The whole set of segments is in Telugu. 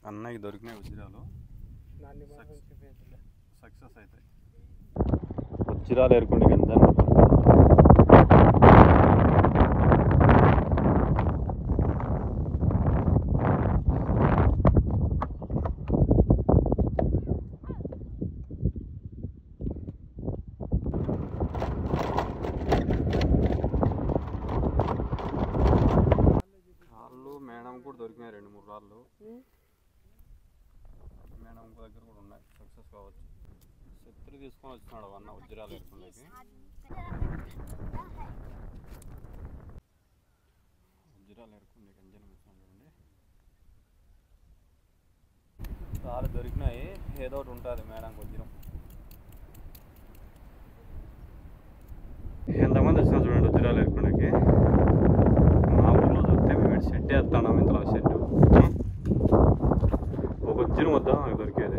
అన్నకి దొరికినాయి వజ్రాలు సక్సెస్ అవుతాయి. వజ్రాలు ఏరుకుంటే కింద రాళ్ళు మేడం కూడా దొరికినాయి 2-3 రాళ్ళు మేడం దగ్గర కూడా ఉన్నాయి. సక్సెస్ కావచ్చు. శత్రు తీసుకొని వచ్చినాడు అన్న వజ్రాలు ఏరుకుండేకి. వజ్రాలు ఏరుకుండేకి అంజనం వచ్చినాడు చూడండి. చాలా దొరికినాయి. ఏదో ఒకటి ఉంటుంది మేడంకి వజ్రం. ఎంతమంది వచ్చినా చూడండి వజ్రాలు ఏరుకుండేకి. మా ఊర్లో దొరికితే మేము షెడ్ వేస్తున్నాం. ఇంతలో షెడ్ ఒక వజ్రం వద్దా నాకు దొరికేది.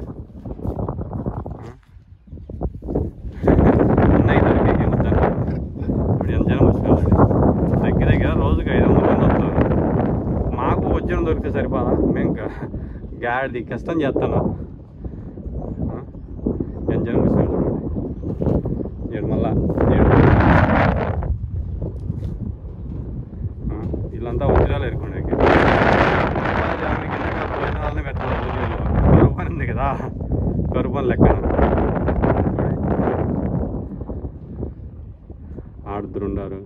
అన్నయ్య దొరికే వద్దా ఇప్పుడు ఎంత జనం వచ్చినారు. దగ్గర దగ్గర రోజుకి 500 మంది వస్తారు. మాకు వజ్రం దొరికితే సరిపోదా? మేము గాడి కష్టం చేస్తాను. ఎంత జనం వచ్చినారు చూడండి. ఏడు మళ్ళా వీళ్ళంతా వజ్రాలు ఏరుకోండి. పోయిన పెట్టాలి. కరువు పని ఉంది కదా, కరువు పని లెక్కన ఆడుతున్నారు.